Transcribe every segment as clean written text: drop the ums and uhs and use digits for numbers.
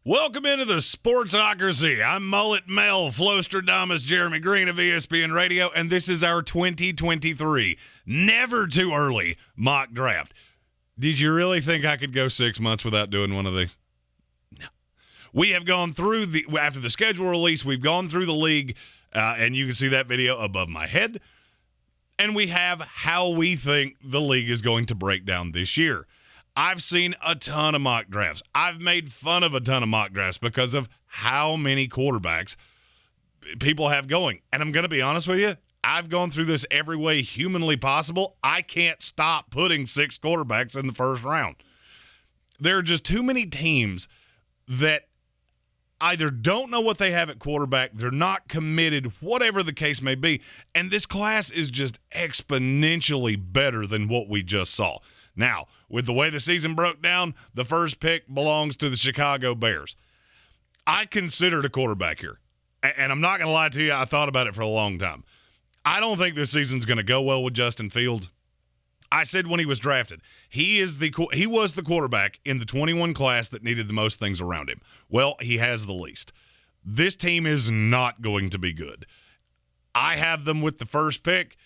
Welcome into the Sportsocracy. I'm Mullet Mel Flostradamus Jeremy Greene of ESPN Radio, and this is our 2023 Never Too Early mock draft. Did you really think I could go 6 months without doing one of these? No. We have gone through after the schedule release, we've gone through the league, and you can see that video above my head, and we have how we think the league is going to break down this year. I've seen a ton of mock drafts. I've made fun of a ton of mock drafts because of how many quarterbacks people have going. And I'm going to be honest with you, I've gone through this every way humanly possible. I can't stop putting 6 quarterbacks in the first round. There are just too many teams that either don't know what they have at quarterback, they're not committed, whatever the case may be. And this class is just exponentially better than what we just saw. Now, with the way the season broke down, the first pick belongs to the Chicago Bears. I considered a quarterback here, and I'm not going to lie to you, I thought about it for a long time. I don't think this season's going to go well with Justin Fields. I said when he was drafted, he was the quarterback in the 21 class that needed the most things around him. Well, he has the least. This team is not going to be good. I have them with the first pick.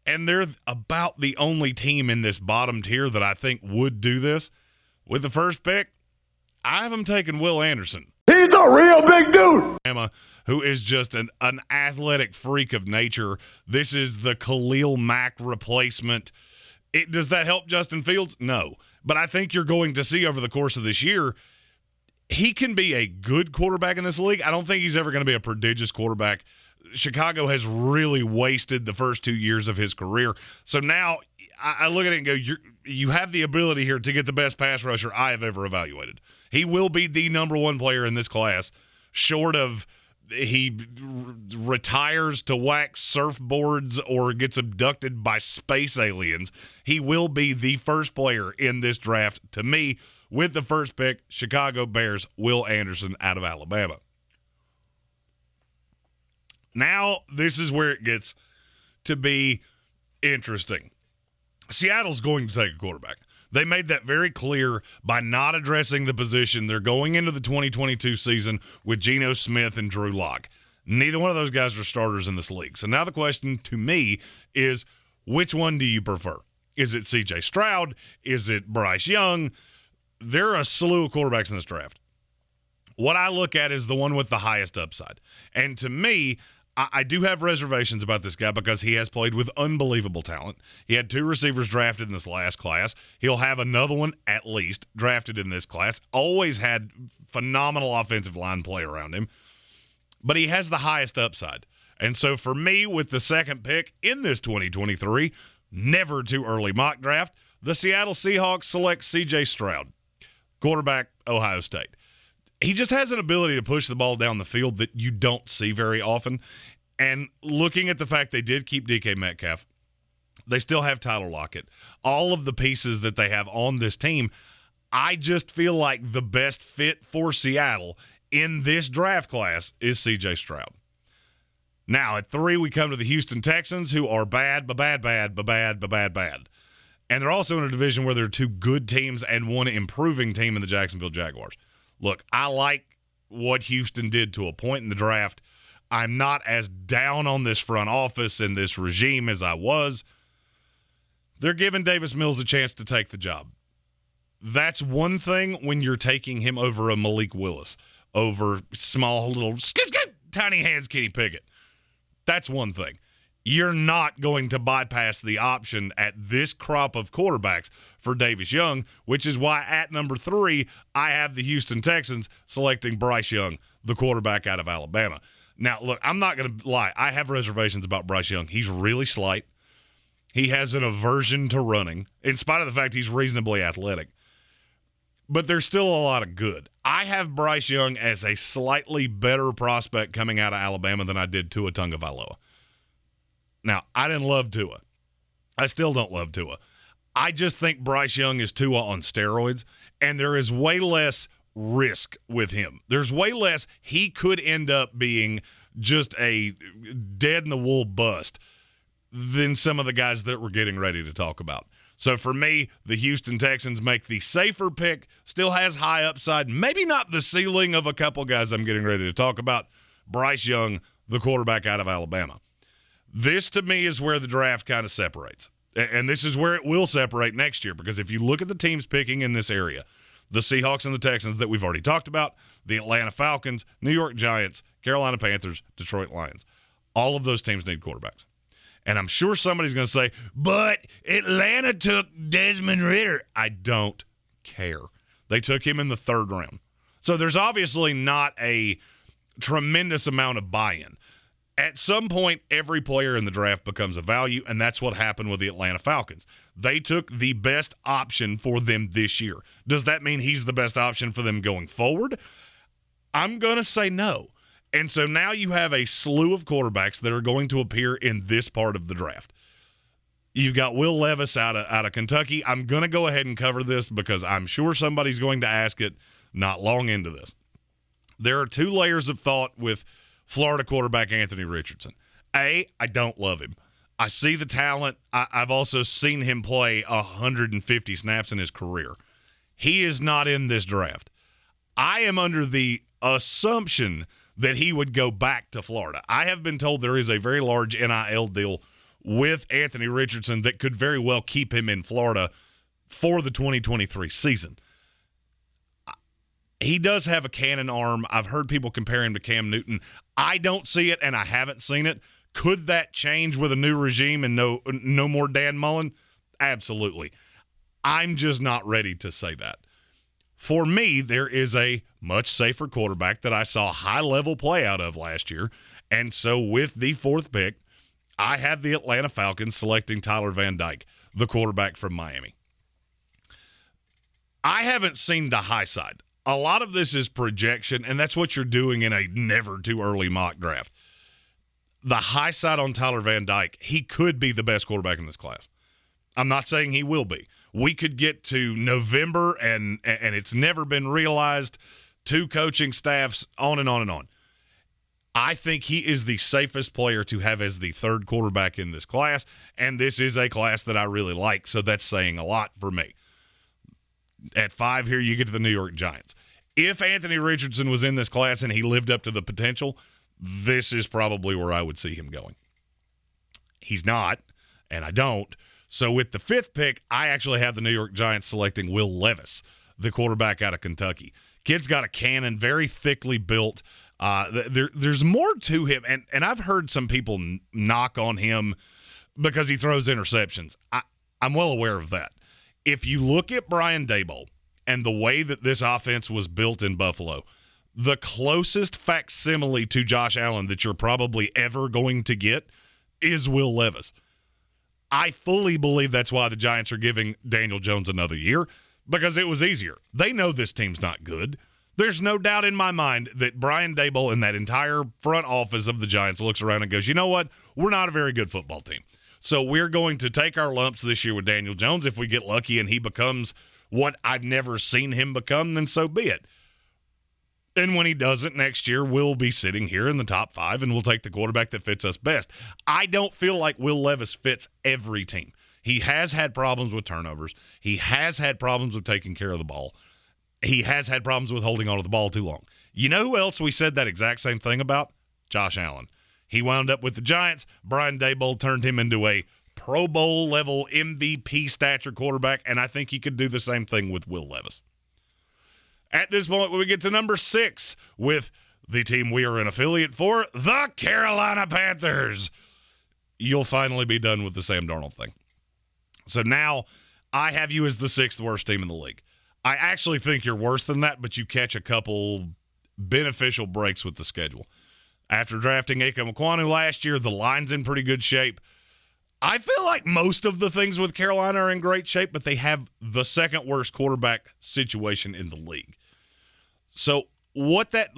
And they're about the only team in this bottom tier that I think would do this. With the first pick, I have them taking Will Anderson. He's a real big dude. Who is just an athletic freak of nature. This is the Khalil Mack replacement. Does that help Justin Fields? No. But I think you're going to see over the course of this year, he can be a good quarterback in this league. I don't think he's ever going to be a prodigious quarterback. Chicago has really wasted the first 2 years of his career. So now I look at it and go, you have the ability here to get the best pass rusher I have ever evaluated. He will be the number one player in this class, short of he retires to wax surfboards or gets abducted by space aliens. He will be the first player in this draft, to me, with the first pick, Chicago Bears, Will Anderson out of Alabama. Now, this is where it gets to be interesting. Seattle's going to take a quarterback. They made that very clear by not addressing the position. They're going into the 2022 season with Geno Smith and Drew Lock. Neither one of those guys are starters in this league. So now the question to me is, which one do you prefer? Is it C.J. Stroud? Is it Bryce Young? There are a slew of quarterbacks in this draft. What I look at is the one with the highest upside. And to me, I do have reservations about this guy because he has played with unbelievable talent. He had 2 receivers drafted in this last class. He'll have another one at least drafted in this class. Always had phenomenal offensive line play around him. But he has the highest upside. And so for me, with the second pick in this 2023, never too early mock draft, the Seattle Seahawks select C.J. Stroud, quarterback, Ohio State. He just has an ability to push the ball down the field that you don't see very often. And looking at the fact they did keep DK Metcalf, they still have Tyler Lockett. All of the pieces that they have on this team, I just feel like the best fit for Seattle in this draft class is C.J. Stroud. Now, at 3, we come to the Houston Texans, who are bad. And they're also in a division where there are 2 good teams and 1 improving team in the Jacksonville Jaguars. Look, I like what Houston did to a point in the draft. I'm not as down on this front office and this regime as I was. They're giving Davis Mills a chance to take the job. That's one thing when you're taking him over a Malik Willis, over small little tiny hands Kenny Pickett. That's one thing. You're not going to bypass the option at this crop of quarterbacks for Davis Young, which is why at number 3, I have the Houston Texans selecting Bryce Young, the quarterback out of Alabama. Now, look, I'm not going to lie. I have reservations about Bryce Young. He's really slight. He has an aversion to running, in spite of the fact he's reasonably athletic. But there's still a lot of good. I have Bryce Young as a slightly better prospect coming out of Alabama than I did Tua Tagovailoa. Now, I didn't love Tua. I still don't love Tua. I just think Bryce Young is Tua on steroids, and there is way less risk with him. There's way less. He could end up being just a dead-in-the-wool bust than some of the guys that we're getting ready to talk about. So for me, the Houston Texans make the safer pick, still has high upside, maybe not the ceiling of a couple guys I'm getting ready to talk about. Bryce Young, the quarterback out of Alabama. This, to me, is where the draft kind of separates. And this is where it will separate next year, because if you look at the teams picking in this area, the Seahawks and the Texans that we've already talked about, the Atlanta Falcons, New York Giants, Carolina Panthers, Detroit Lions, all of those teams need quarterbacks. And I'm sure somebody's going to say, but Atlanta took Desmond Ridder. I don't care. They took him in the 3rd round. So there's obviously not a tremendous amount of buy-in. At some point, every player in the draft becomes a value, and that's what happened with the Atlanta Falcons. They took the best option for them this year. Does that mean he's the best option for them going forward? I'm going to say no. And so now you have a slew of quarterbacks that are going to appear in this part of the draft. You've got Will Levis out of Kentucky. I'm going to go ahead and cover this because I'm sure somebody's going to ask it not long into this. There are 2 layers of thought with Florida quarterback Anthony Richardson. I don't love him. I see the talent. I've also seen him play 150 snaps in his career. He is not in this draft. I am under the assumption that he would go back to Florida. I have been told there is a very large NIL deal with Anthony Richardson that could very well keep him in Florida for the 2023 season. He does have a cannon arm. I've heard people compare him to Cam Newton. I don't see it, and I haven't seen it. Could that change with a new regime and no more Dan Mullen? Absolutely. I'm just not ready to say that. For me, there is a much safer quarterback that I saw high-level play out of last year, and so with the 4th pick, I have the Atlanta Falcons selecting Tyler Van Dyke, the quarterback from Miami. I haven't seen the high side. A lot of this is projection, and that's what you're doing in a never-too-early mock draft. The high side on Tyler Van Dyke, he could be the best quarterback in this class. I'm not saying he will be. We could get to November, and it's never been realized, 2 coaching staffs, on and on and on. I think he is the safest player to have as the 3rd quarterback in this class, and this is a class that I really like, so that's saying a lot for me. At 5 here, you get to the New York Giants. If Anthony Richardson was in this class and he lived up to the potential, this is probably where I would see him going. He's not, and I don't. So with the 5th pick, I actually have the New York Giants selecting Will Levis, the quarterback out of Kentucky. Kid's got a cannon, very thickly built. There's more to him, and I've heard some people knock on him because he throws interceptions. I'm well aware of that. If you look at Brian Daboll and the way that this offense was built in Buffalo, the closest facsimile to Josh Allen that you're probably ever going to get is Will Levis. I fully believe that's why the Giants are giving Daniel Jones another year, because it was easier. They know this team's not good. There's no doubt in my mind that Brian Daboll and that entire front office of the Giants looks around and goes, you know what? We're not a very good football team. So we're going to take our lumps this year with Daniel Jones. If we get lucky and he becomes what I've never seen him become, then so be it. And when he doesn't next year, we'll be sitting here in the top 5 and we'll take the quarterback that fits us best. I don't feel like Will Levis fits every team. He has had problems with turnovers. He has had problems with taking care of the ball. He has had problems with holding on to the ball too long. You know who else we said that exact same thing about? Josh Allen. He wound up with the Giants. Brian Daboll turned him into a Pro Bowl level MVP stature quarterback, and I think he could do the same thing with Will Levis. At this point, we get to number 6 with the team we are an affiliate for, the Carolina Panthers. You'll finally be done with the Sam Darnold thing. So now I have you as the 6th worst team in the league. I actually think you're worse than that, but you catch a couple beneficial breaks with the schedule. After drafting Ike Ekwonu last year, the line's in pretty good shape. I feel like most of the things with Carolina are in great shape, but they have the 2nd worst quarterback situation in the league. So what that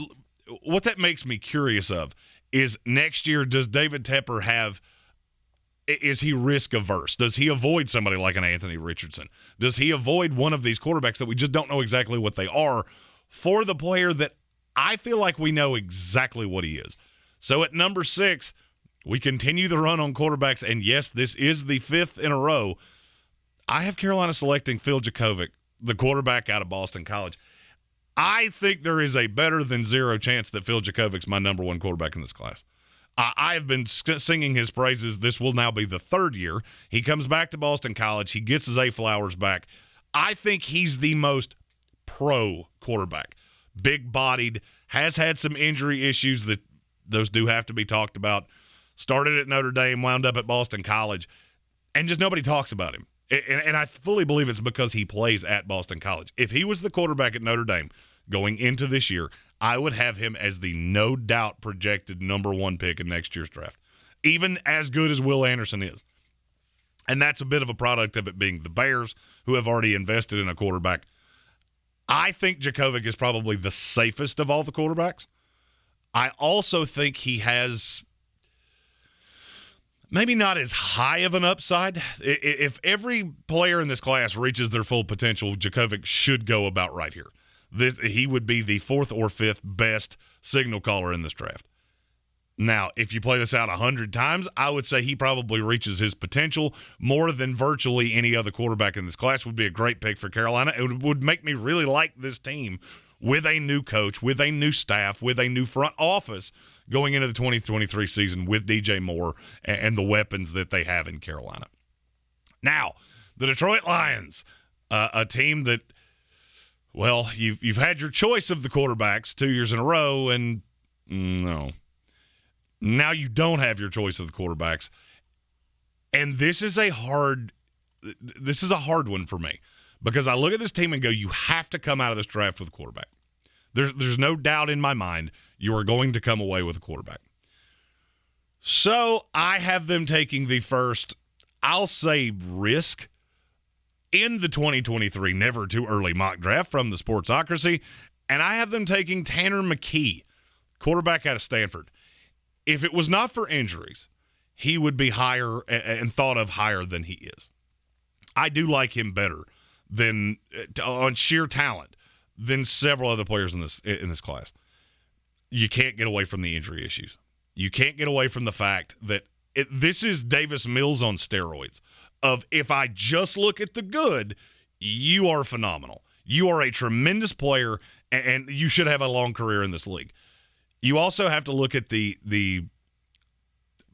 makes me curious of is next year, does David Tepper is he risk averse? Does he avoid somebody like an Anthony Richardson? Does he avoid one of these quarterbacks that we just don't know exactly what they are for the player that I feel like we know exactly what he is? So at number 6, we continue the run on quarterbacks, and yes, this is the 5th in a row. I have Carolina selecting Phil Jurkovec, the quarterback out of Boston College. I think there is a better than zero chance that Phil Jurkovec's my number one quarterback in this class. I have been singing his praises. This will now be the third year. He comes back to Boston College. He gets his A flowers back. I think he's the most pro quarterback. Big-bodied, has had some injury issues that those do have to be talked about. Started at Notre Dame, wound up at Boston College, and just nobody talks about him. And I fully believe it's because he plays at Boston College. If he was the quarterback at Notre Dame going into this year, I would have him as the no doubt projected number one pick in next year's draft, even as good as Will Anderson is. And that's a bit of a product of it being the Bears, who have already invested in a quarterback. I think Jurkovec is probably the safest of all the quarterbacks. I also think he has maybe not as high of an upside. If every player in this class reaches their full potential, Jurkovec should go about right here. He would be the fourth or fifth best signal caller in this draft. Now, if you play this out 100 times, I would say he probably reaches his potential more than virtually any other quarterback in this class. Would be a great pick for Carolina. It would make me really like this team with a new coach, with a new staff, with a new front office going into the 2023 season with DJ Moore and the weapons that they have in Carolina. Now, the Detroit Lions, a team that, well, you've had your choice of the quarterbacks 2 years in a row, and no. Now you don't have your choice of the quarterbacks. And this is a hard one for me, because I look at this team and go, you have to come out of this draft with a quarterback. There's no doubt in my mind you are going to come away with a quarterback. So I have them taking the first, I'll say, risk in the 2023 Never Too Early mock draft from the Sportsocracy, and I have them taking Tanner McKee, quarterback out of Stanford. If it was not for injuries, he would be higher and thought of higher than he is. I do like him better than on sheer talent than several other players in this class. You can't get away from the injury issues. You can't get away from the fact that this is Davis Mills on steroids. Of if I just look at the good, you are phenomenal. You are a tremendous player, and you should have a long career in this league. You also have to look at the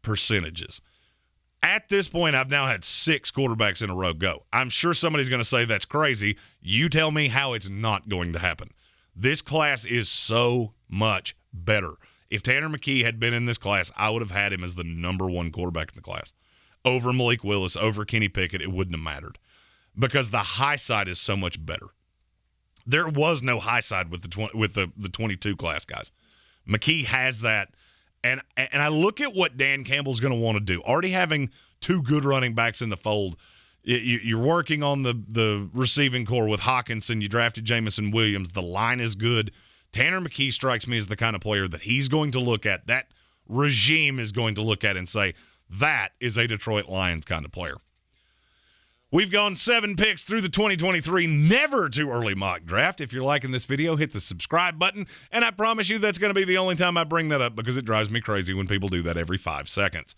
percentages. At this point, I've now had 6 quarterbacks in a row go. I'm sure somebody's going to say that's crazy. You tell me how it's not going to happen. This class is so much better. If Tanner McKee had been in this class, I would have had him as the number one quarterback in the class. Over Malik Willis, over Kenny Pickett, it wouldn't have mattered, because the high side is so much better. There was no high side with the 22 class guys. McKee has that, and I look at what Dan Campbell's going to want to do. Already having 2 good running backs in the fold, you're working on the receiving core with Hawkinson. You drafted Jamison Williams. The line is good. Tanner McKee strikes me as the kind of player that he's going to look at, that regime is going to look at and say, that is a Detroit Lions kind of player. We've gone 7 picks through the 2023 Never Too Early mock draft. If you're liking this video, hit the subscribe button, and I promise you that's going to be the only time I bring that up, because it drives me crazy when people do that every 5 seconds.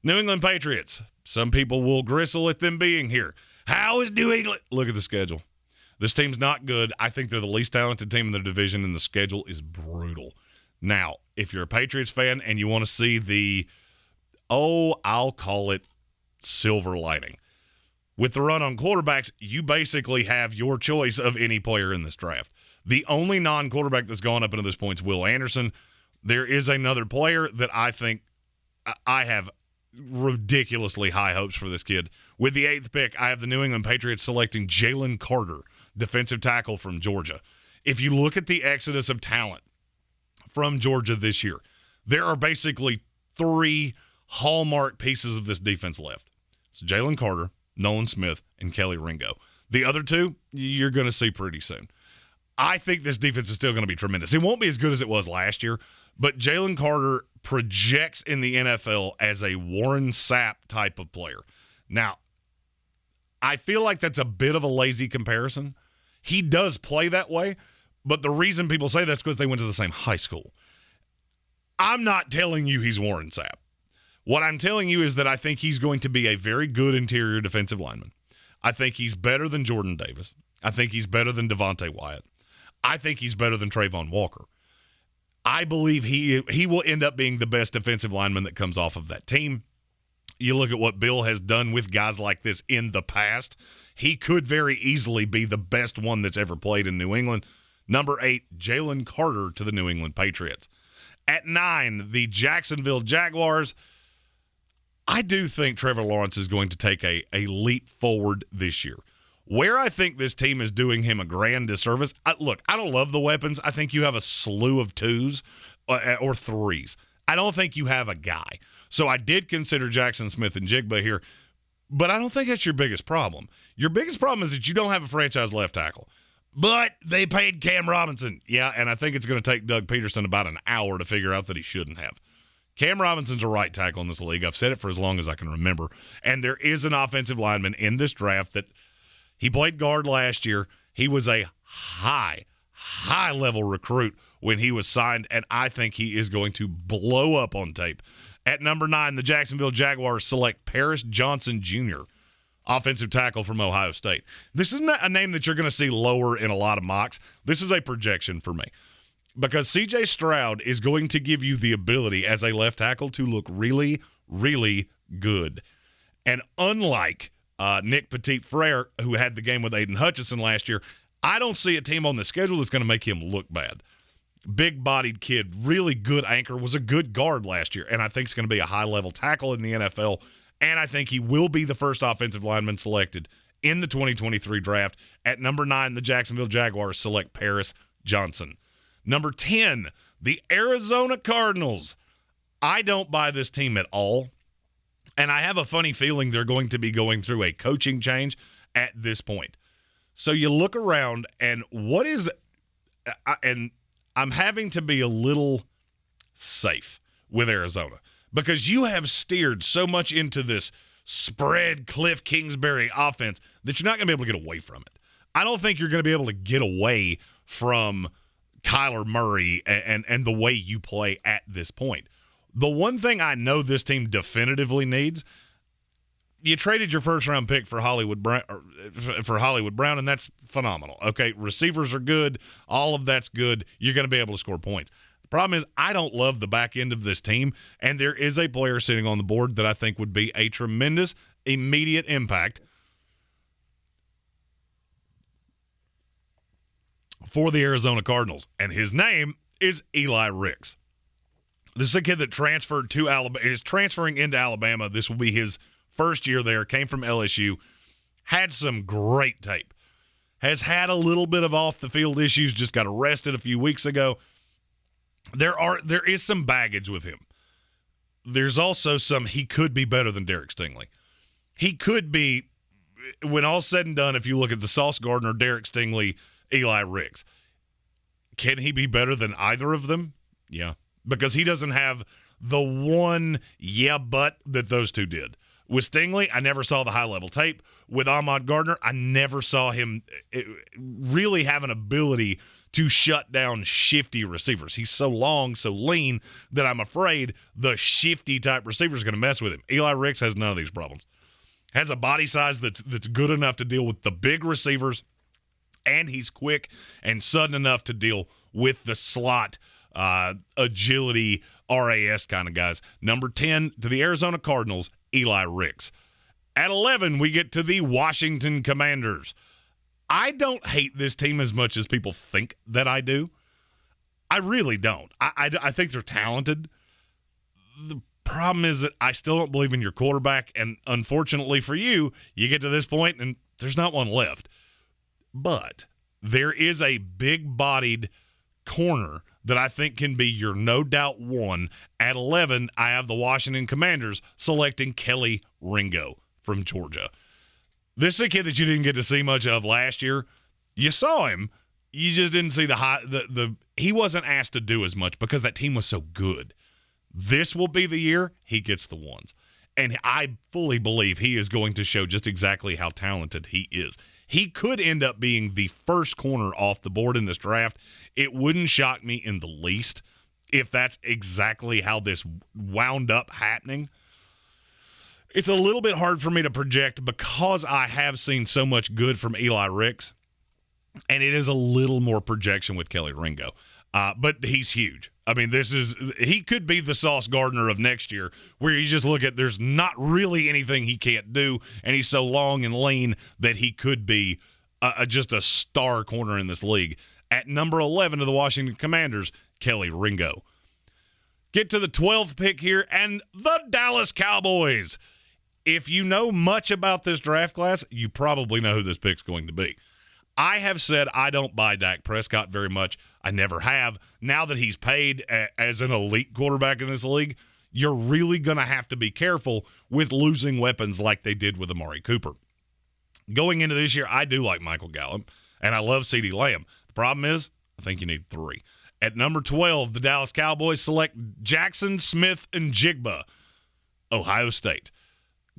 New England Patriots. Some people will gristle at them being here. How is New England? Look at the schedule. This team's not good. I think they're the least talented team in the division, and the schedule is brutal. Now, if you're a Patriots fan and you want to see I'll call it silver lining. With the run on quarterbacks, you basically have your choice of any player in this draft. The only non-quarterback that's gone up into this point is Will Anderson. There is another player that I think I have ridiculously high hopes for this kid. With the 8th pick, I have the New England Patriots selecting Jalen Carter, defensive tackle from Georgia. If you look at the exodus of talent from Georgia this year, there are basically 3 hallmark pieces of this defense left. It's Jalen Carter, Nolan Smith, and Kelly Ringo. The other 2, you're going to see pretty soon. I think this defense is still going to be tremendous. It won't be as good as it was last year, but Jalen Carter projects in the NFL as a Warren Sapp type of player. Now, I feel like that's a bit of a lazy comparison. He does play that way, but the reason people say that's because they went to the same high school. I'm not telling you he's Warren Sapp. What I'm telling you is that I think he's going to be a very good interior defensive lineman. I think he's better than Jordan Davis. I think he's better than Devontae Wyatt. I think he's better than Trayvon Walker. I believe he will end up being the best defensive lineman that comes off of that team. You look at what Bill has done with guys like this in the past. He could very easily be the best one that's ever played in New England. Number 8, Jalen Carter to the New England Patriots. At 9, the Jacksonville Jaguars. I do think Trevor Lawrence is going to take a leap forward this year. Where I think this team is doing him a grand disservice, I don't love the weapons. I think you have a slew of 2s or 3s. I don't think you have a guy. So I did consider Jackson Smith and Jigba here, but I don't think that's your biggest problem. Your biggest problem is that you don't have a franchise left tackle. But they paid Cam Robinson. Yeah, and I think it's going to take Doug Peterson about an hour to figure out that he shouldn't have. Cam Robinson's a right tackle in this league. I've said it for as long as I can remember. And there is an offensive lineman in this draft that he played guard last year. He was a high-level recruit when he was signed, and I think he is going to blow up on tape. At number 9, the Jacksonville Jaguars select Paris Johnson Jr., offensive tackle from Ohio State. This isn't a name that you're going to see lower in a lot of mocks. This is a projection for me because C.J. Stroud is going to give you the ability as a left tackle to look really, really good. And unlike Nick Petit-Frere, who had the game with Aiden Hutchinson last year, I don't see a team on the schedule that's going to make him look bad. Big-bodied kid, really good anchor, was a good guard last year, and I think it's going to be a high-level tackle in the NFL. And I think he will be the first offensive lineman selected in the 2023 draft. At number 9, the Jacksonville Jaguars select Paris Johnson. Number 10, the Arizona Cardinals. I don't buy this team at all. And I have a funny feeling they're going to be going through a coaching change at this point. So you look around and and I'm having to be a little safe with Arizona. Because you have steered so much into this spread Cliff Kingsbury offense that you're not going to be able to get away from it. I don't think you're going to be able to get away from Kyler Murray and the way you play at this point. The one thing I know this team definitively needs, you traded your first-round pick for Hollywood Brown, and that's phenomenal. Okay, receivers are good. All of that's good. You're going to be able to score points. The problem is I don't love the back end of this team, and there is a player sitting on the board that I think would be a tremendous immediate impact for the Arizona Cardinals, and his name is Eli Ricks. This is a kid that transferred to Alabama, is transferring into Alabama. This will be his first year there, came from LSU, had some great tape, has had a little bit of off-the-field issues, just got arrested a few weeks ago. There is some baggage with him. There's also he could be better than Derek Stingley. He could be, when all's said and done, if you look at the Sauce Gardner, Derek Stingley, Eli Ricks, can he be better than either of them? Yeah, because he doesn't have the one but that those two did. With Stingley, I never saw the high-level tape. With Ahmad Gardner, I never saw him really have an ability to shut down shifty receivers. He's so long, so lean, that I'm afraid the shifty-type receiver is going to mess with him. Eli Ricks has none of these problems. Has a body size that's good enough to deal with the big receivers, and he's quick and sudden enough to deal with the slot, agility, RAS kind of guys. Number 10 to the Arizona Cardinals, Eli Ricks. At 11, we get to the Washington Commanders. I don't hate this team as much as people think that I do. I really don't. I think they're talented. The problem is that I still don't believe in your quarterback, and unfortunately for you, you get to this point and there's not one left. But there is a big-bodied corner that I think can be your no doubt one. At 11, I have the Washington Commanders selecting Kelly Ringo from Georgia. This is a kid that you didn't get to see much of last year. You saw him. You just didn't see he wasn't asked to do as much because that team was so good. This will be the year he gets the ones. And I fully believe he is going to show just exactly how talented he is. He could end up being the first corner off the board in this draft. It wouldn't shock me in the least if that's exactly how this wound up happening. It's a little bit hard for me to project because I have seen so much good from Eli Ricks, and it is a little more projection with Kelly Ringo. But he's huge. I mean, he could be the Sauce Gardner of next year, where you just look at there's not really anything he can't do, and he's so long and lean that he could be just a star corner in this league. At number 11 of the Washington Commanders, Kelly Ringo. Get to the 12th pick here, and the Dallas Cowboys. If you know much about this draft class, you probably know who this pick's going to be. I have said I don't buy Dak Prescott very much. I never have. Now that he's paid as an elite quarterback in this league, you're really going to have to be careful with losing weapons like they did with Amari Cooper. Going into this year, I do like Michael Gallup, and I love CeeDee Lamb. The problem is, I think you need 3. At number 12, the Dallas Cowboys select Jackson Smith-Njigba, Ohio State.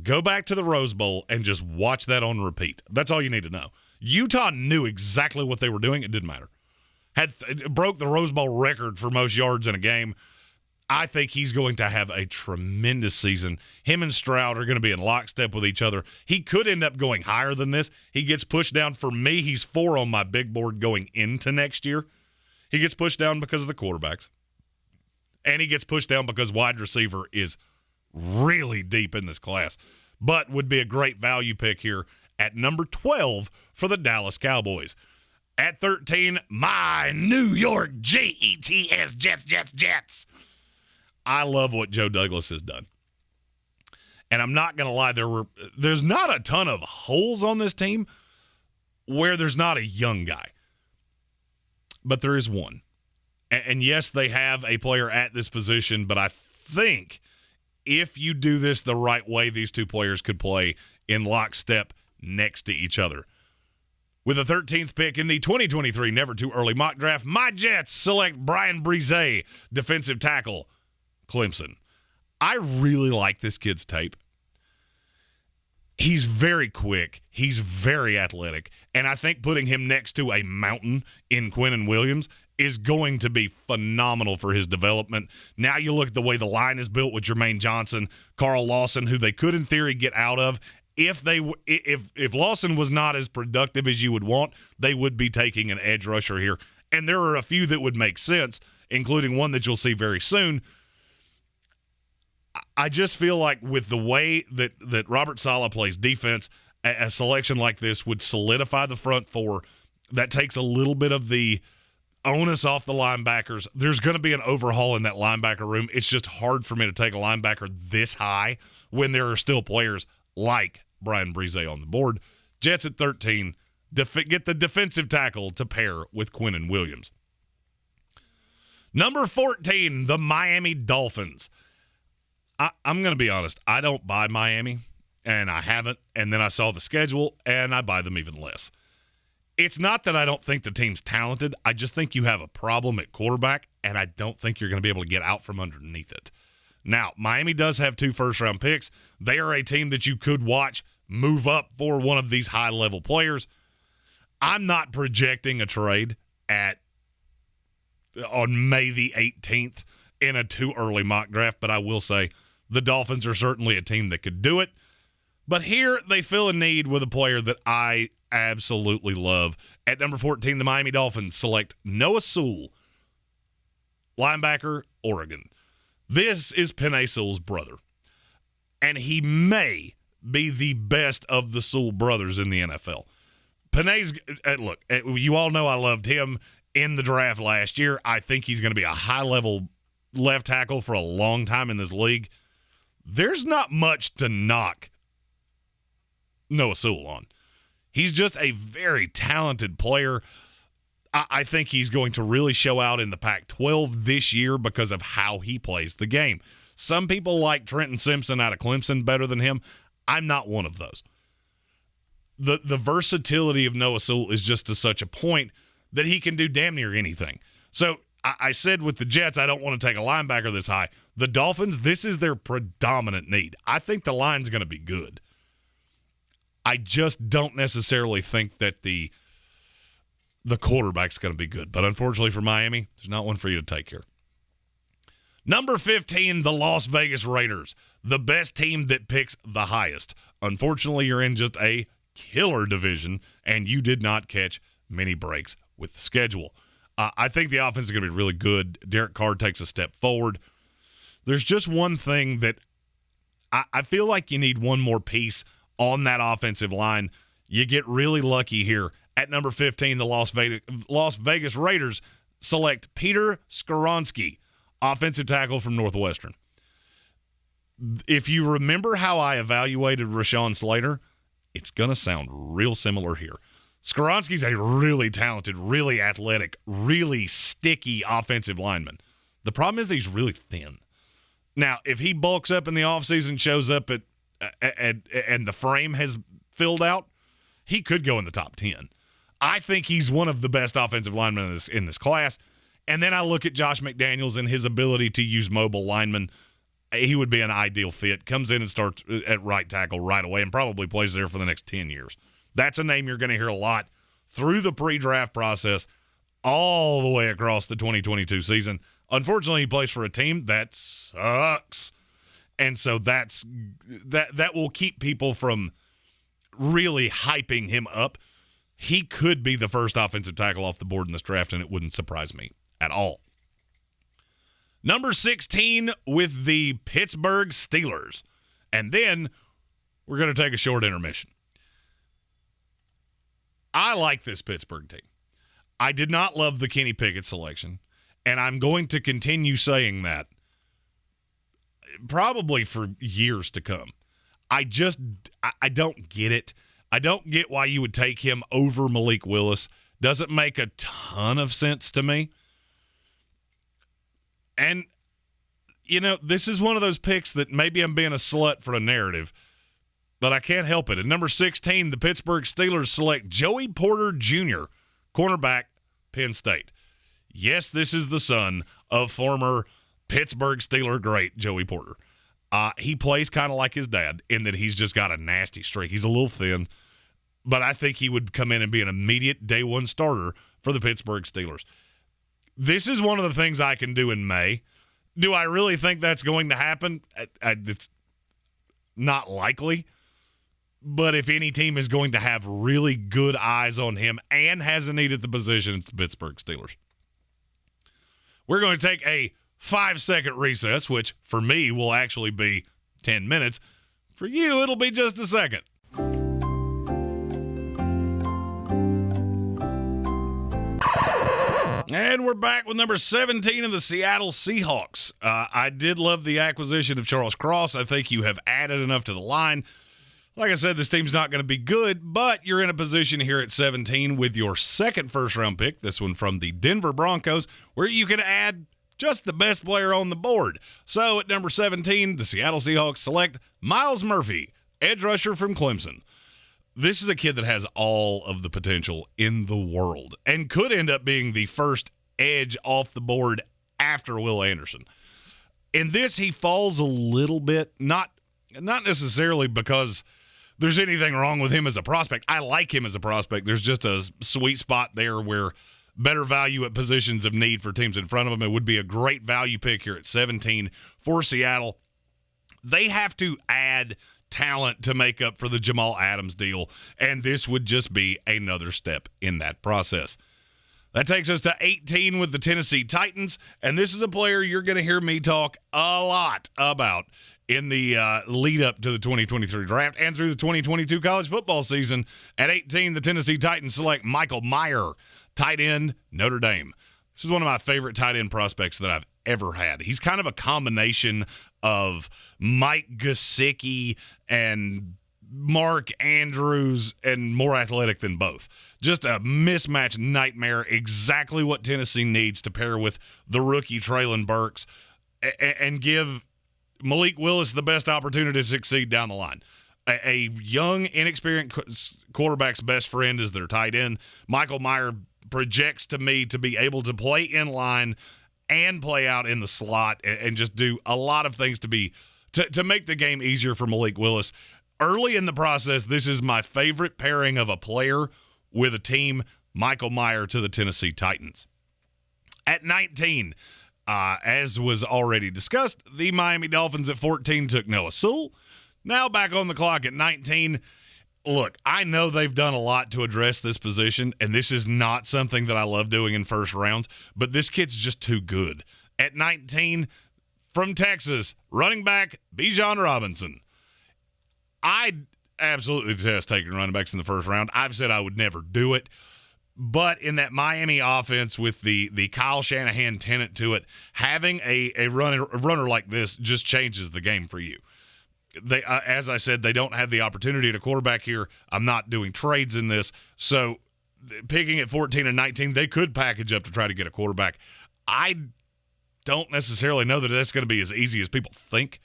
Go back to the Rose Bowl and just watch that on repeat. That's all you need to know. Utah knew exactly what they were doing. It didn't matter. Broke the Rose Bowl record for most yards in a game. I think he's going to have a tremendous season. Him and Stroud are going to be in lockstep with each other. He could end up going higher than this. He gets pushed down. For me, he's 4 on my big board going into next year. He gets pushed down because of the quarterbacks. And he gets pushed down because wide receiver is really deep in this class. But would be a great value pick here at number 12 for the Dallas Cowboys. At 13, my New York Jets, Jets. I love what Joe Douglas has done. And I'm not going to lie, there's not a ton of holes on this team where there's not a young guy. But there is one. And yes, they have a player at this position, but I think if you do this the right way, these two players could play in lockstep next to each other. With the 13th pick in the 2023 Never Too Early mock draft, my Jets select Brian Brise, defensive tackle, Clemson. I really like this kid's tape. He's very quick. He's very athletic. And I think putting him next to a mountain in Quinnen Williams is going to be phenomenal for his development. Now you look at the way the line is built with Jermaine Johnson, Carl Lawson, who they could in theory get out of. If Lawson was not as productive as you would want, they would be taking an edge rusher here. And there are a few that would make sense, including one that you'll see very soon. I just feel like with the way that Robert Saleh plays defense, a selection like this would solidify the front four. That takes a little bit of the onus off the linebackers. There's going to be an overhaul in that linebacker room. It's just hard for me to take a linebacker this high when there are still players like Brian Brise on the board. Jets at 13, get the defensive tackle to pair with Quinnen Williams. Number 14, the Miami Dolphins. I'm going to be honest. I don't buy Miami, and I haven't. And then I saw the schedule, and I buy them even less. It's not that I don't think the team's talented. I just think you have a problem at quarterback, and I don't think you're going to be able to get out from underneath it. Now, Miami does have 2 first-round picks. They are a team that you could watch move up for one of these high-level players. I'm not projecting a trade on May the 18th in a too early mock draft, but I will say the Dolphins are certainly a team that could do it. But here they fill a need with a player that I absolutely love. At number 14, the Miami Dolphins select Noah Sewell, linebacker, Oregon. This is Penei Sewell's brother, and he may be the best of the Sewell brothers in the NFL. Penei's, look, you all know I loved him in the draft last year. I think he's going to be a high-level left tackle for a long time in this league. There's not much to knock Noah Sewell on. He's just a very talented player. I think he's going to really show out in the Pac-12 this year because of how he plays the game. Some people like Trenton Simpson out of Clemson better than him. I'm not one of those. The versatility of Noah Sewell is just to such a point that he can do damn near anything. So I said with the Jets, I don't want to take a linebacker this high. The Dolphins, this is their predominant need. I think the line's going to be good. I just don't necessarily think that the quarterback's going to be good. But unfortunately for Miami, there's not one for you to take here. Number 15, the Las Vegas Raiders, the best team that picks the highest. Unfortunately, you're in just a killer division, and you did not catch many breaks with the schedule. I think the offense is going to be really good. Derek Carr takes a step forward. There's just one thing that I feel like you need one more piece on that offensive line. You get really lucky here. At number 15, the Las Vegas Raiders select Peter Skoronski, offensive tackle from Northwestern. If you remember how I evaluated Rashawn Slater, it's going to sound real similar here. Skoronski's a really talented, really athletic, really sticky offensive lineman. The problem is that he's really thin. Now, if he bulks up in the offseason, shows up and the frame has filled out, he could go in the top 10. I think he's one of the best offensive linemen in this class. And then I look at Josh McDaniels and his ability to use mobile linemen. He would be an ideal fit. Comes in and starts at right tackle right away and probably plays there for the next 10 years. That's a name you're going to hear a lot through the pre-draft process all the way across the 2022 season. Unfortunately, he plays for a team that sucks. And so that will keep people from really hyping him up. He could be the first offensive tackle off the board in this draft, and it wouldn't surprise me at all. Number 16 with the Pittsburgh Steelers. And then we're going to take a short intermission. I like this Pittsburgh team. I did not love the Kenny Pickett selection, and I'm going to continue saying that probably for years to come. I don't get it. I don't get why you would take him over Malik Willis. Doesn't make a ton of sense to me. And, this is one of those picks that maybe I'm being a slut for a narrative, but I can't help it. At number 16, the Pittsburgh Steelers select Joey Porter Jr., cornerback, Penn State. Yes, this is the son of former Pittsburgh Steeler great Joey Porter. He plays kind of like his dad in that he's just got a nasty streak. He's a little thin, but I think he would come in and be an immediate day one starter for the Pittsburgh Steelers. This is one of the things I can do in May. Do I really think that's going to happen? It's not likely. But if any team is going to have really good eyes on him and has a need at the position, it's the Pittsburgh Steelers. We're going to take a 5-second recess, which for me will actually be 10 minutes. For you, it'll be just a second. And we're back with number 17 of the Seattle Seahawks. I did love the acquisition of Charles Cross. I think you have added enough to the line. Like I said, this team's not going to be good, but you're in a position here at 17 with your second first-round pick, this one from the Denver Broncos, where you can add just the best player on the board. So at number 17, the Seattle Seahawks select Myles Murphy, edge rusher from Clemson. This is a kid that has all of the potential in the world and could end up being the first edge off the board after Will Anderson. In this, he falls a little bit, not necessarily because there's anything wrong with him as a prospect. I like him as a prospect. There's just a sweet spot there where better value at positions of need for teams in front of him. It would be a great value pick here at 17 for Seattle. They have to add talent to make up for the Jamal Adams deal, and this would just be another step in that process. That takes us to 18 with the Tennessee Titans, and this is a player you're going to hear me talk a lot about in the lead up to the 2023 draft and through the 2022 college football season. At 18, the Tennessee Titans select Michael Mayer, tight end, Notre Dame. This is one of my favorite tight end prospects that I've ever had. He's kind of a combination of Mike Gesicki and Mark Andrews and more athletic than both. Just a mismatch nightmare, exactly what Tennessee needs to pair with the rookie Traylon Burks and give Malik Willis the best opportunity to succeed down the line. A young, inexperienced quarterback's best friend is their tight end. Michael Mayer projects to me to be able to play in line and play out in the slot and just do a lot of things to make the game easier for Malik Willis. Early in the process, this is my favorite pairing of a player with a team, Michael Mayer to the Tennessee Titans. At 19, As was already discussed, the Miami Dolphins at 14 took Noah Sewell. Now back on the clock at 19. Look, I know they've done a lot to address this position, and this is not something that I love doing in first rounds, but this kid's just too good. At 19, from Texas, running back Bijan Robinson. I absolutely detest taking running backs in the first round. I've said I would never do it. But in that Miami offense with the Kyle Shanahan tenet to it, having a runner like this just changes the game for you. They, as I said, they don't have the opportunity at a quarterback here. I'm not doing trades in this. So picking at 14 and 19, they could package up to try to get a quarterback. I don't necessarily know that that's going to be as easy as people think.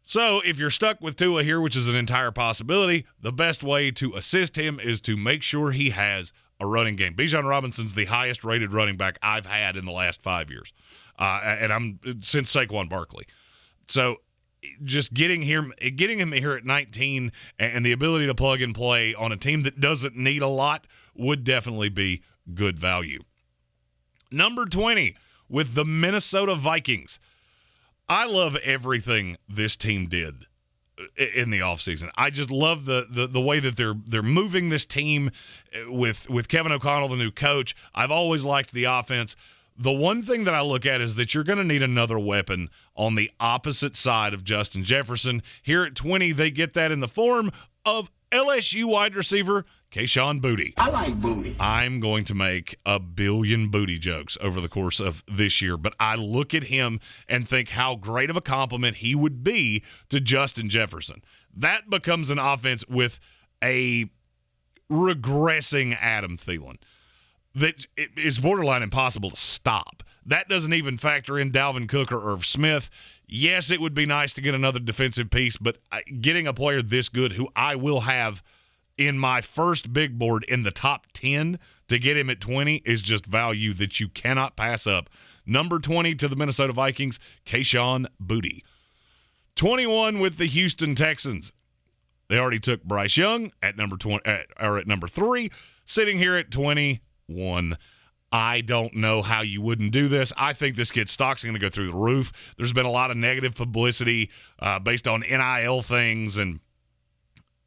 So if you're stuck with Tua here, which is an entire possibility, the best way to assist him is to make sure he has a running game. Bijan Robinson's the highest rated running back I've had in the last 5 years. And I'm since Saquon Barkley. So just getting him here at 19 and the ability to plug and play on a team that doesn't need a lot would definitely be good value. Number 20 with the Minnesota Vikings. I love everything this team did in the offseason. I just love the way that they're moving this team with Kevin O'Connell, the new coach. I've always liked the offense. The one thing that I look at is that you're going to need another weapon on the opposite side of Justin Jefferson. Here at 20, they get that in the form of LSU wide receiver Kayshon Boutte. I like Boutte. I'm going to make a billion Boutte jokes over the course of this year, but I look at him and think how great of a compliment he would be to Justin Jefferson. That becomes an offense with a regressing Adam Thielen that is borderline impossible to stop. That doesn't even factor in Dalvin Cook or Irv Smith. Yes, it would be nice to get another defensive piece, but getting a player this good who I will have in my first big board in the top 10 to get him at 20 is just value that you cannot pass up. Number 20 to the Minnesota Vikings, Kayshon Boutte. 21 with the Houston Texans. They already took Bryce Young at number 3, sitting here at 21. I don't know how you wouldn't do this. I think this kid's stock's going to go through the roof. There's been a lot of negative publicity based on NIL things, and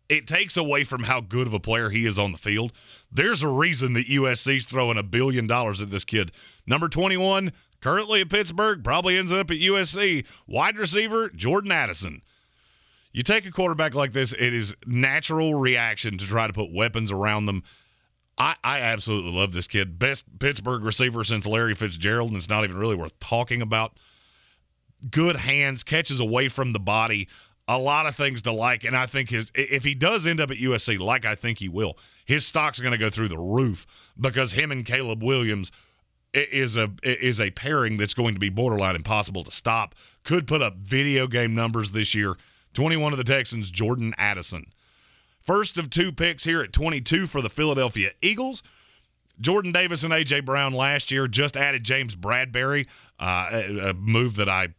it takes away from how good of a player he is on the field. There's a reason that USC's throwing $1 billion at this kid. Number 21, currently at Pittsburgh, probably ends up at USC. Wide receiver, Jordan Addison. You take a quarterback like this, it is natural reaction to try to put weapons around them. I absolutely love this kid. Best Pittsburgh receiver since Larry Fitzgerald, and it's not even really worth talking about. Good hands, catches away from the body. A lot of things to like, and I think if he does end up at USC, like I think he will, his stock's going to go through the roof because him and Caleb Williams is a pairing that's going to be borderline impossible to stop. Could put up video game numbers this year. 21 of the Texans, Jordan Addison. First of 2 picks here at 22 for the Philadelphia Eagles. Jordan Davis and A.J. Brown last year just added James Bradbury, a move that I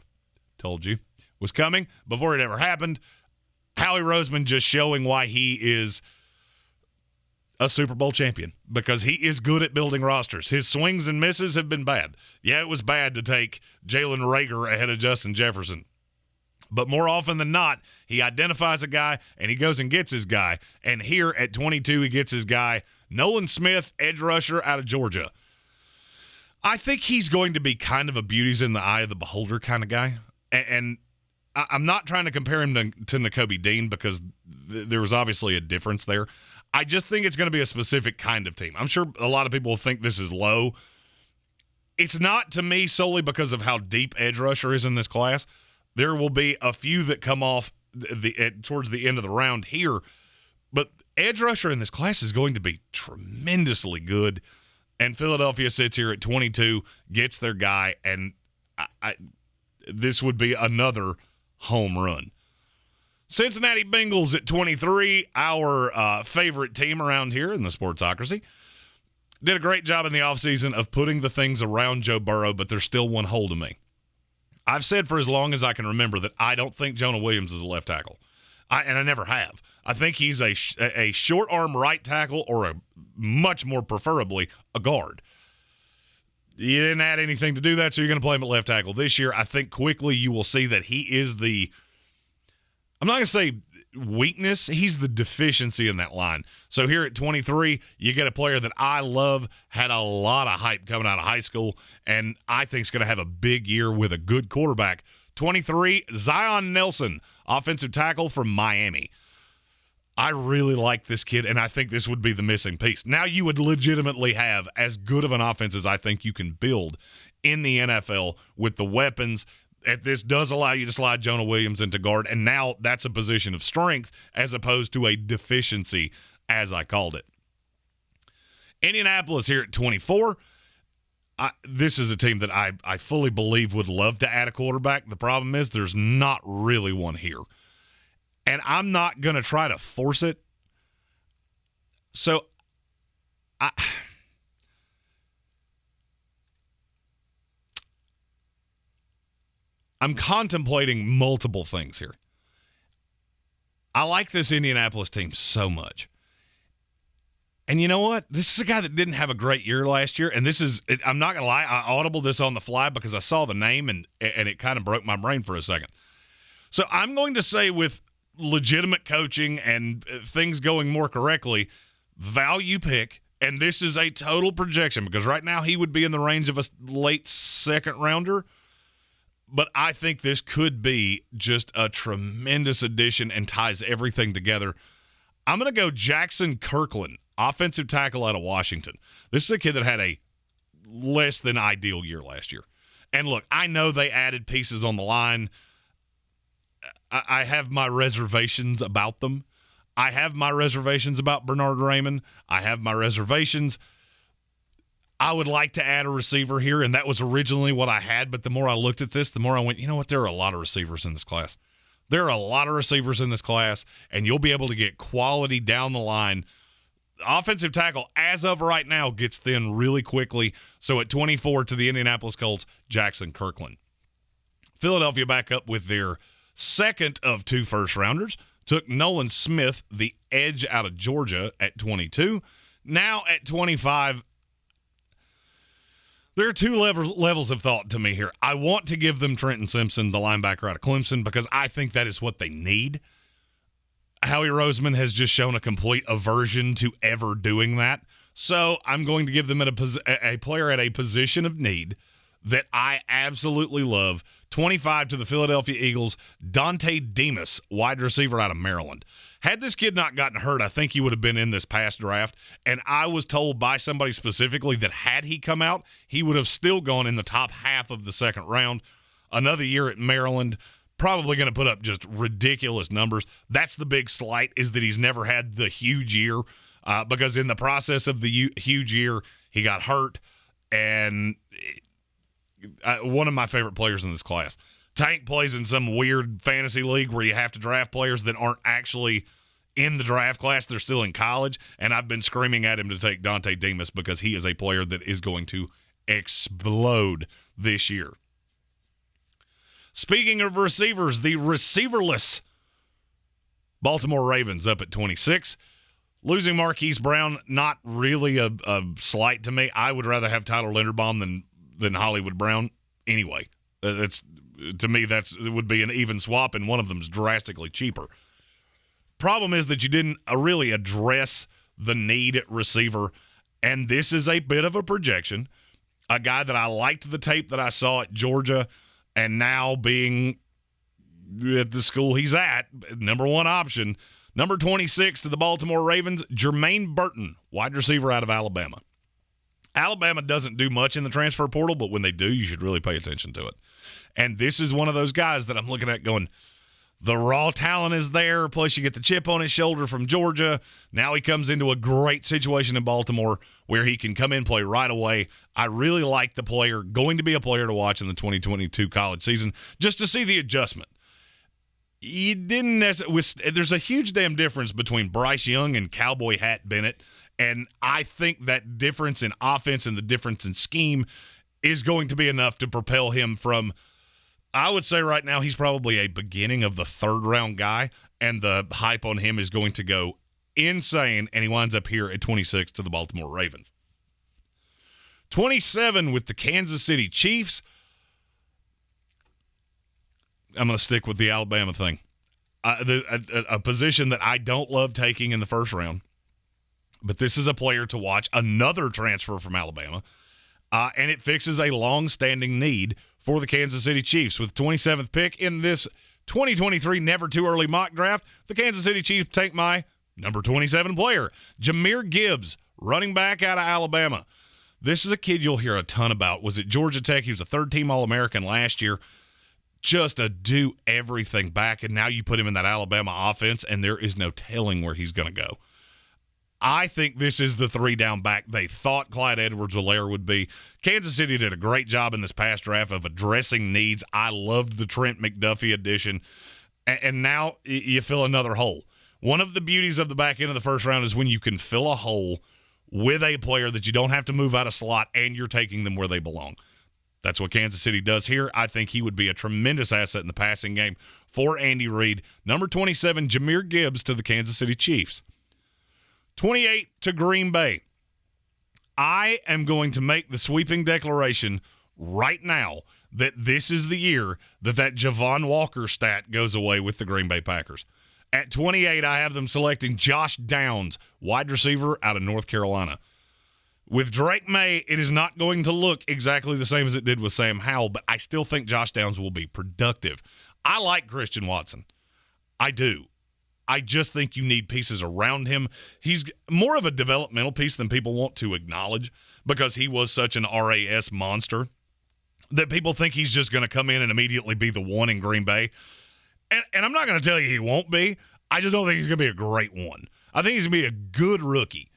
told you was coming before it ever happened. Howie Roseman just showing why he is a Super Bowl champion, because he is good at building rosters. His swings and misses have been bad. Yeah, it was bad to take Jalen Reagor ahead of Justin Jefferson. But more often than not, he identifies a guy and he goes and gets his guy. And here at 22, he gets his guy, Nolan Smith, edge rusher out of Georgia. I think he's going to be kind of a beauties in the eye of the beholder kind of guy. And I'm not trying to compare him to Nakobe Dean because there was obviously a difference there. I just think it's going to be a specific kind of team. I'm sure a lot of people will think this is low. It's not to me solely because of how deep edge rusher is in this class. There will be a few that come off towards the end of the round here, but edge rusher in this class is going to be tremendously good. And Philadelphia sits here at 22, gets their guy, and this would be another home run. Cincinnati Bengals at 23, our favorite team around here in the Sportsocracy. Did a great job in the offseason of putting the things around Joe Burrow, but there's still one hole to me. I've said for as long as I can remember that I don't think Jonah Williams is a left tackle. And I never have. I think he's a short arm right tackle or a much more preferably a guard. You didn't add anything to do that, so you're going to play him at left tackle. This year, I think quickly you will see that he is I'm not going to say weakness, he's the deficiency in that line. So here at 23, you get a player that I love, had a lot of hype coming out of high school, and I think is going to have a big year with a good quarterback. 23, Zion Nelson, offensive tackle from Miami. I really like this kid, and I think this would be the missing piece. Now you would legitimately have as good of an offense as I think you can build in the NFL with the weapons. This does allow you to slide Jonah Williams into guard, and now that's a position of strength as opposed to a deficiency, as I called it. Indianapolis here at 24. This is a team that I fully believe would love to add a quarterback. The problem is there's not really one here. And I'm not going to try to force it. So I'm contemplating multiple things here. I like this Indianapolis team so much. And you know what? This is a guy that didn't have a great year last year. And I'm not going to lie, I audibled this on the fly because I saw the name and it kind of broke my brain for a second. So I'm going to say with legitimate coaching and things going more correctly, value pick, and this is a total projection because right now he would be in the range of a late second rounder, but I think this could be just a tremendous addition and ties everything together. I'm going to go Jackson Kirkland, offensive tackle out of Washington. This is a kid that had a less than ideal year last year. And look, I know they added pieces on the line. I have my reservations about them. I have my reservations about Bernard Raymond. I have my reservations. I would like to add a receiver here, and that was originally what I had, but the more I looked at this, the more I went, you know what, there are a lot of receivers in this class. There are a lot of receivers in this class, and you'll be able to get quality down the line. Offensive tackle, as of right now, gets thin really quickly. So at 24 to the Indianapolis Colts, Jackson Kirkland. Philadelphia back up with their second of 2 first-rounders, took Nolan Smith, the edge out of Georgia, at 22. Now at 25, there are 2 levels of thought to me here. I want to give them Trenton Simpson, the linebacker out of Clemson, because I think that is what they need. Howie Roseman has just shown a complete aversion to ever doing that. So I'm going to give them a player at a position of need that I absolutely love. 25 to the Philadelphia Eagles, Dante Demas, wide receiver out of Maryland. Had this kid not gotten hurt, I think he would have been in this past draft. And I was told by somebody specifically that had he come out, he would have still gone in the top half of the second round. Another year at Maryland, probably going to put up just ridiculous numbers. That's the big slight, is that he's never had the huge year because in the process of the huge year, he got hurt. And one of my favorite players in this class. Tank plays in some weird fantasy league where you have to draft players that aren't actually in the draft class. They're still in college, and I've been screaming at him to take Dante Demas because he is a player that is going to explode this year. Speaking of receivers, the receiverless Baltimore Ravens up at 26. Losing Marquise Brown, not really a slight to me. I would rather have Tyler Linderbaum than Hollywood Brown anyway. To me, it would be an even swap, and one of them's drastically cheaper. Problem is that you didn't really address the need at receiver, and this is a bit of a projection. A guy that I liked the tape that I saw at Georgia, and now being at the school he's at, number 1 option, number 26 to the Baltimore Ravens, Jermaine Burton, wide receiver out of Alabama. Alabama doesn't do much in the transfer portal, but when they do, you should really pay attention to it. And this is one of those guys that I'm looking at going, the raw talent is there, plus you get the chip on his shoulder from Georgia. Now he comes into a great situation in Baltimore where he can come in, play right away. I really like the player, going to be a player to watch in the 2022 college season, just to see the adjustment. You didn't there's a huge damn difference between Bryce Young and Cowboy Hat Bennett. And I think that difference in offense and the difference in scheme is going to be enough to propel him from, I would say right now, he's probably a beginning of the 3rd round guy, and the hype on him is going to go insane, and he winds up here at 26 to the Baltimore Ravens. 27 with the Kansas City Chiefs. I'm going to stick with the Alabama thing. A position that I don't love taking in the first round. But this is a player to watch, another transfer from Alabama. And it fixes a long-standing need for the Kansas City Chiefs. With 27th pick in this 2023 Never Too Early mock draft, the Kansas City Chiefs take my number 27 player, Jahmyr Gibbs, running back out of Alabama. This is a kid you'll hear a ton about. Was at Georgia Tech. He was a third-team All-American last year. Just a do-everything back, and now you put him in that Alabama offense, and there is no telling where he's going to go. I think this is the three-down back they thought Clyde Edwards-Helaire would be. Kansas City did a great job in this past draft of addressing needs. I loved the Trent McDuffie addition, and now you fill another hole. One of the beauties of the back end of the first round is when you can fill a hole with a player that you don't have to move out of slot, and you're taking them where they belong. That's what Kansas City does here. I think he would be a tremendous asset in the passing game for Andy Reid. Number 27, Jahmyr Gibbs to the Kansas City Chiefs. 28 to Green Bay. I am going to make the sweeping declaration right now that this is the year that Javon Walker stat goes away with the Green Bay Packers. At 28, I have them selecting Josh Downs, wide receiver out of North Carolina. With Drake May, it is not going to look exactly the same as it did with Sam Howell, but I still think Josh Downs will be productive. I like Christian Watson. I do. I just think you need pieces around him. He's more of a developmental piece than people want to acknowledge because he was such an RAS monster that people think he's just going to come in and immediately be the one in Green Bay. And I'm not going to tell you he won't be. I just don't think he's going to be a great one. I think he's going to be a good rookie.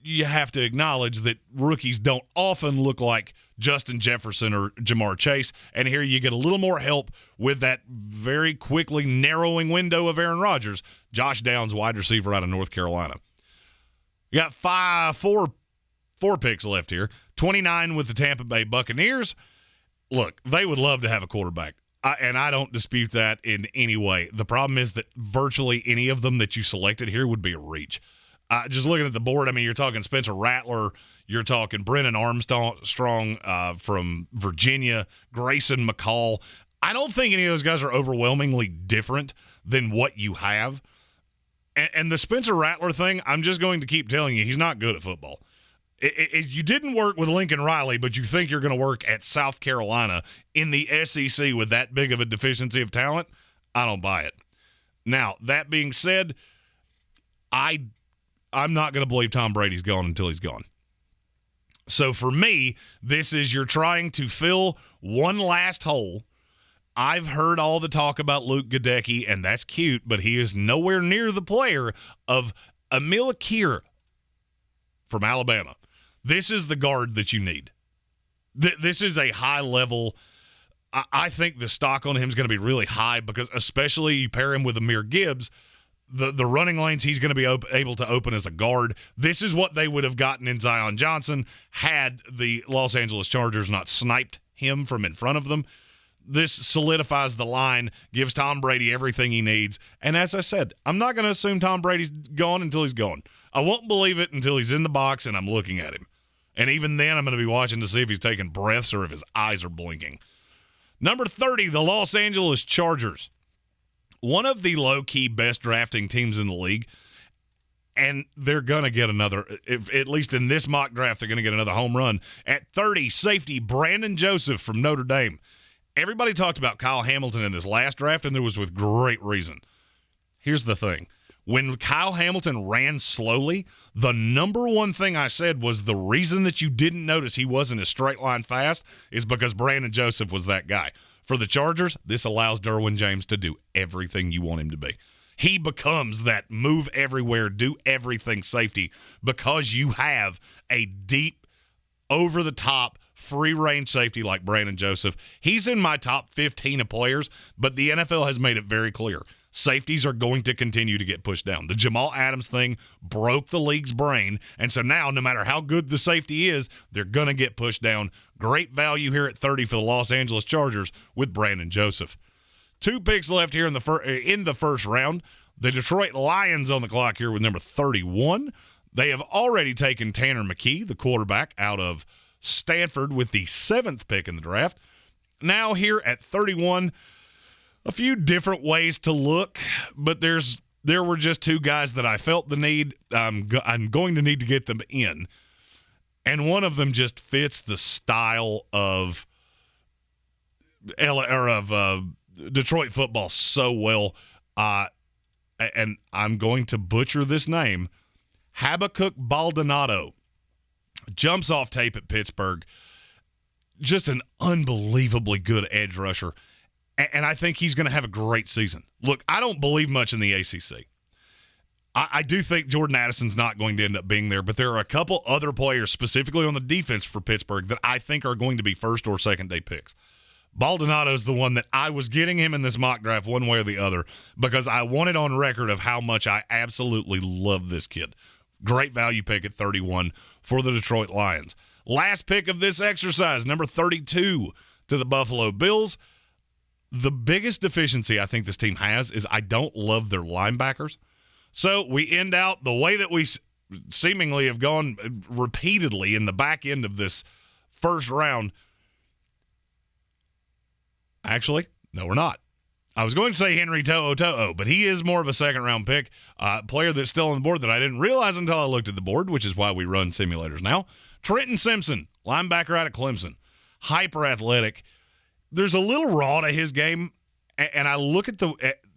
You have to acknowledge that rookies don't often look like Justin Jefferson or Jamar Chase, and here you get a little more help with that very quickly narrowing window of Aaron Rodgers. Josh Downs, wide receiver out of North Carolina. You got four picks left here. 29 with the Tampa Bay Buccaneers. Look, they would love to have a quarterback, and I don't dispute that in any way. The problem is that virtually any of them that you selected here would be a reach. Just looking at the board, I mean, you're talking Spencer Rattler, you're talking Brennan Armstrong from Virginia, Grayson McCall. I don't think any of those guys are overwhelmingly different than what you have. And the Spencer Rattler thing, I'm just going to keep telling you, he's not good at football. You didn't work with Lincoln Riley, but you think you're going to work at South Carolina in the SEC with that big of a deficiency of talent? I don't buy it. Now, that being said, I'm not going to believe Tom Brady's gone until he's gone. So for me, this is you're trying to fill one last hole. I've heard all the talk about Luke Gadecki, and that's cute, but he is nowhere near the player of Emil Kier from Alabama. This is the guard that you need. This is a high level. I think the stock on him is going to be really high because especially you pair him with Jahmyr Gibbs, the running lanes he's going to be able to open as a guard. This is what they would have gotten in Zion Johnson had the Los Angeles Chargers not sniped him from in front of them. This solidifies the line, gives Tom Brady everything he needs. And as I said, I'm not going to assume Tom Brady's gone until he's gone. I won't believe it until he's in the box and I'm looking at him. And even then, I'm going to be watching to see if he's taking breaths or if his eyes are blinking. Number 30, the Los Angeles Chargers. One of the low-key best drafting teams in the league, and they're going to get another, at least in this mock draft, they're going to get another home run. At 30, safety Brandon Joseph from Notre Dame. Everybody talked about Kyle Hamilton in this last draft, and there was with great reason. Here's the thing. When Kyle Hamilton ran slowly, the number one thing I said was the reason that you didn't notice he wasn't a straight line fast is because Brandon Joseph was that guy. For the Chargers, this allows Derwin James to do everything you want him to be. He becomes that move everywhere, do everything safety because you have a deep, over-the-top, free-range safety like Brandon Joseph. He's in my top 15 of players, but the NFL has made it very clear. Safeties are going to continue to get pushed down. The Jamal Adams thing broke the league's brain, and so now no matter how good the safety is, they're going to get pushed down. Great value here at 30 for the Los Angeles Chargers with Brandon Joseph. 2 picks left here in the first round. The Detroit Lions on the clock here with number 31. They have already taken Tanner McKee, the quarterback out of Stanford with the 7th pick in the draft. Now here at 31, a few different ways to look, but there were just 2 guys that I felt the need. I'm going to need to get them in, and one of them just fits the style of Detroit football so well. And I'm going to butcher this name. Habakkuk Baldonado jumps off tape at Pittsburgh. Just an unbelievably good edge rusher. And I think he's going to have a great season. Look, I don't believe much in the ACC. I do think Jordan Addison's not going to end up being there, but there are a couple other players, specifically on the defense for Pittsburgh, that I think are going to be first or second day picks. Baldonado's the one that I was getting him in this mock draft one way or the other because I wanted on record of how much I absolutely love this kid. Great value pick at 31 for the Detroit Lions. Last pick of this exercise, number 32 to the Buffalo Bills. The biggest deficiency I think this team has is I don't love their linebackers. So we end out the way that we seemingly have gone repeatedly in the back end of this first round. Actually, no, we're not. I was going to say Henry To'o, but he is more of a second-round pick, player that's still on the board that I didn't realize until I looked at the board, which is why we run simulators now. Trenton Simpson, linebacker out of Clemson, hyper-athletic. There's a little raw to his game, and I look at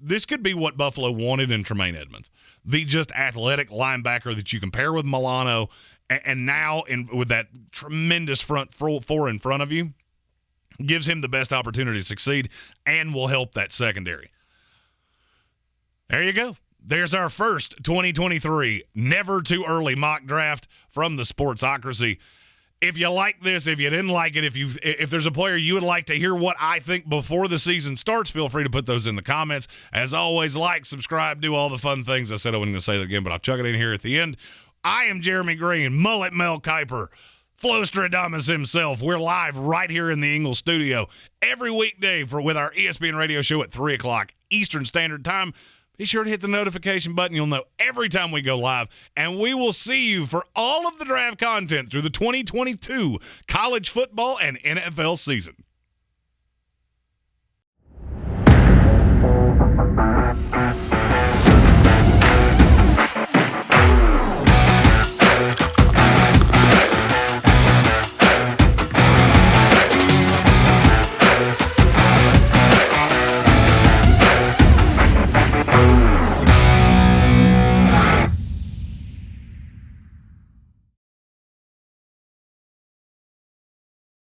this could be what Buffalo wanted in Tremaine Edmonds, the just athletic linebacker that you compare with Milano, and now with that tremendous front four in front of you, gives him the best opportunity to succeed and will help that secondary. There you go. There's our first 2023 Never Too Early mock draft from the Sportsocracy. If you like this, if you didn't like it, if there's a player you would like to hear what I think before the season starts, feel free to put those in the comments. As always, like, subscribe, do all the fun things. I said I wasn't going to say that again, but I'll chuck it in here at the end. I am Jeremy Greene, Mullet Mel Kiper, Flostradamus himself. We're live right here in the Ingles studio every weekday with our ESPN radio show at 3 o'clock Eastern Standard Time. Be sure to hit the notification button. You'll know every time we go live. And we will see you for all of the draft content through the 2022 college football and NFL season.